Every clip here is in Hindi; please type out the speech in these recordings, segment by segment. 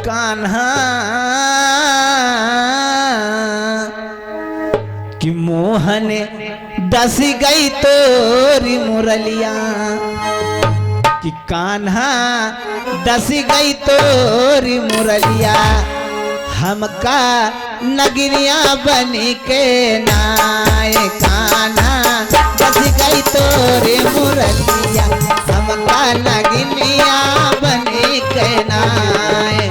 कान्हा कि मोहन डस गई तोरी मुरलिया कि कान्हा डस गई तोरी मुरलिया हमका नगरिया बनी के नाय कान्हा डस गई तोरी मुरलिया हमका नगरिया बनी के नाय।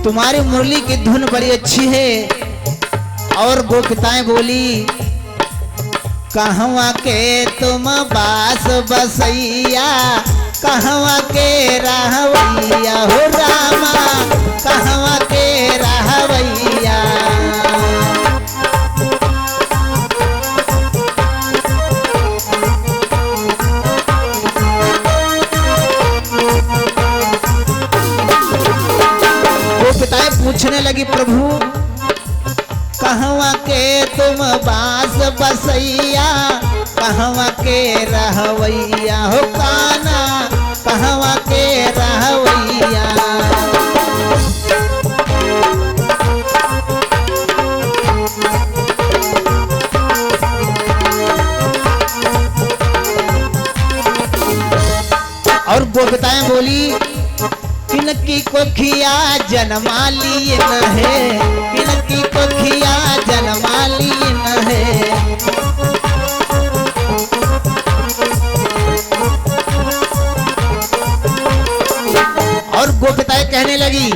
तुम्हारी मुरली की धुन बड़ी अच्छी है। और गोपिताएं बोली कहवा के तुम बास बसैया कहवा के रहवैया हो रामा कहवा के रहवैया। पूछने लगी प्रभु कहवा के तुम बास बसैया कहवा के रहवैया हो काना कहवा के रहवैया। और गोपिताएं बोली किनकी कोखिया जन्मा लिए न है किनकी कोखिया जन्मा लिए न है। और गोपिताएं कहने लगी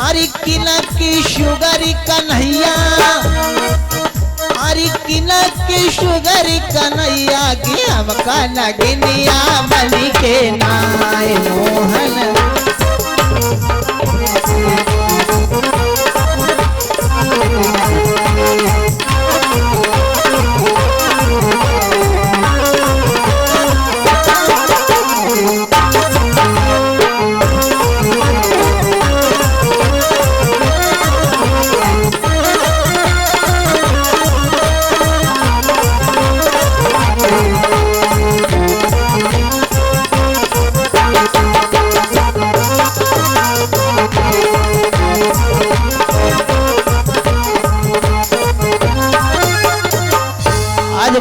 अरे किनकी शुगर कन्हैया अरे किनकी शुगर कन्हैया की हमका नगनिया बनी के नाय मोहन।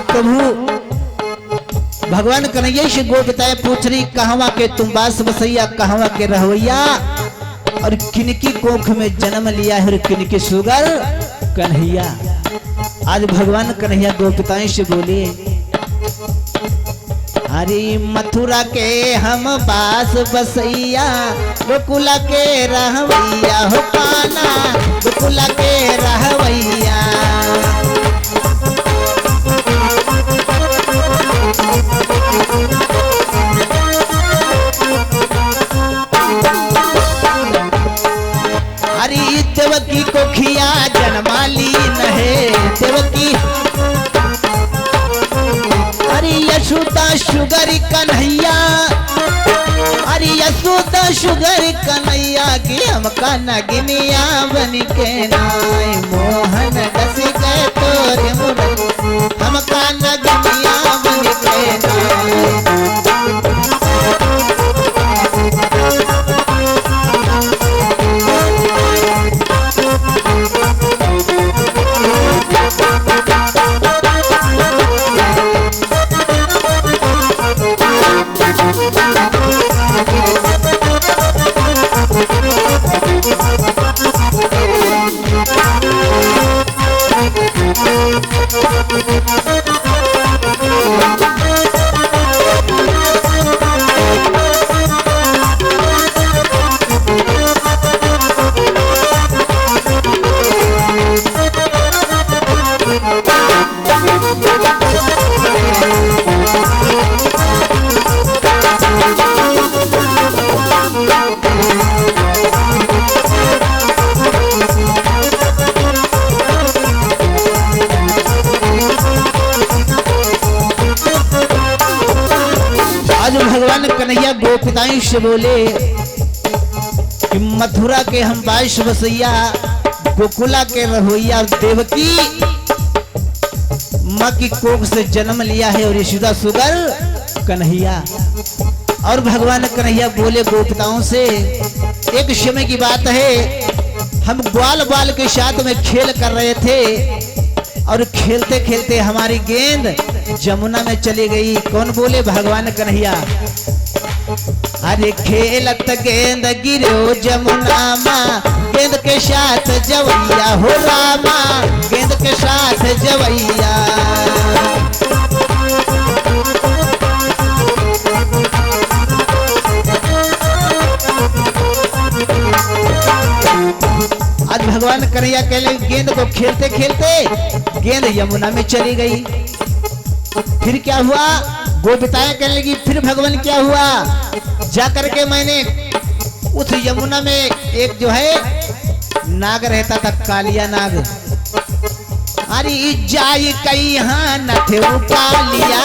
प्रभु भगवान कन्हैया से गोपिताएं पूछ रही कहवा के तुम बास बसैया कहवा के रहवैया और किनकी कोख में जन्म लिया है और किनकी सुगर कन्हैया। आज भगवान कन्हैया गोपिताएं से बोले हरी मथुरा के हम बास बसैया गोकुला के रहवैया हो पाना गोकुला के रहवैया। हरी देवकी कोखिया जन्मा ली नहे देवकी हरी यशोदा शुगर कन्हैया हरी यशोदा शुगर कन्हैया की हमका नगनिया बन के नाय मोहन डस गए तोरे मुरली हमका नगनिया बन के नाय। भगवान कन्हैया गोपिताओं से बोले कि मथुरा के हम 22 बसैया, गोकुला के रहोइया देवकी माँ की कोख से जन्म लिया है और यशोदा सुगर कन्हैया। और भगवान कन्हैया बोले गोपिताओं से, एक समय की बात है, हम ग्वाल बाल के साथ में खेल कर रहे थे और खेलते खेलते हमारी गेंद जमुना में चली गई। कौन बोले? भगवान कन्हैया। अरे खेलत गेंद गिरो जमुना माँ, गेंद के साथ जवैया हो रामा, गेंद के साथ जवैया। आज भगवान कन्हैया कह लगे गेंद को खेलते खेलते गेंद यमुना में चली गई। फिर क्या हुआ? गोपिताएं कहने लगी फिर भगवान क्या हुआ? जाकर के मैंने उस यमुना में एक जो है नाग रहता था, कालिया नाग। अरे जाई कई हाँ न थे वो कालिया,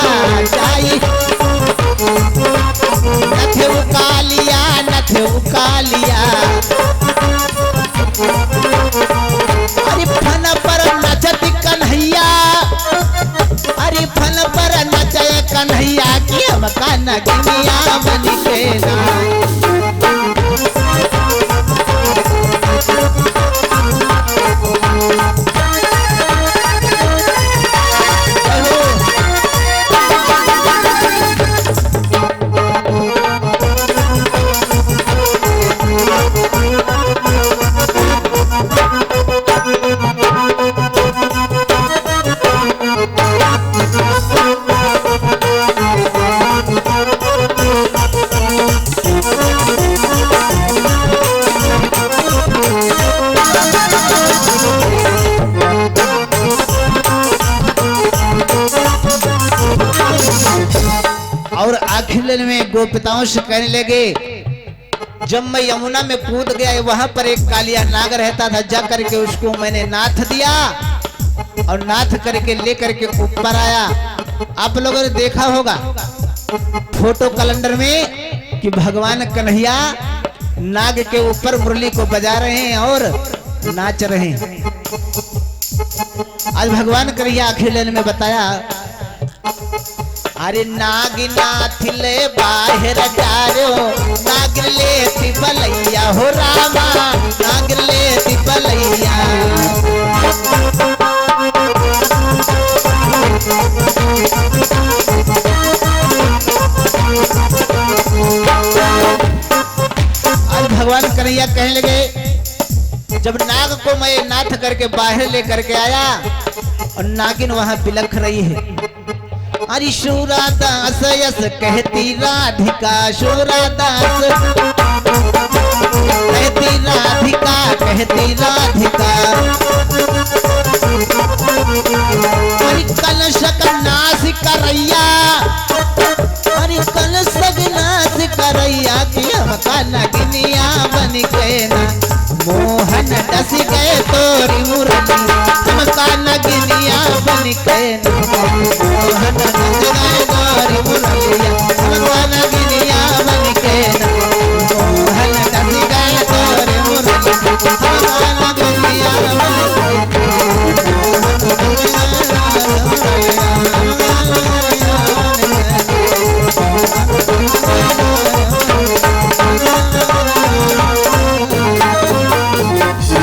जाई न थे वो कालिया, न थे वो कालिया। अरे फन पर नचत कन्हैया, अरे फन पर नचय कन्हैया की हम का नगनिया बन के ना। और आखिर में गोपिताओं से कहने लगे, जब मैं यमुना में कूद गया वहां पर एक कालिया नाग रहता था, जा करके उसको मैंने नाथ दिया और नाथ करके लेकर के ऊपर आया। आप लोगों ने देखा होगा फोटो कैलेंडर में कि भगवान कन्हैया नाग के ऊपर मुरली को बजा रहे हैं और नाच रहे हैं। आज भगवान कन्हैया आखिर में बताया, अरे नाग नाथ ले बाहर जारो, नाग ले थी बलैया हो रामा, नाग ले थी बलैया। आज भगवान कन्हैया कहने लगे, जब नाग को मैं नाथ करके बाहर लेकर के आया और नागिन वहां बिलख रही है। अरे शोरा दास यस कहती राधिका, शोरा दास कहती राधिका, कहती राधिका। अरे कलश का नाश करैया,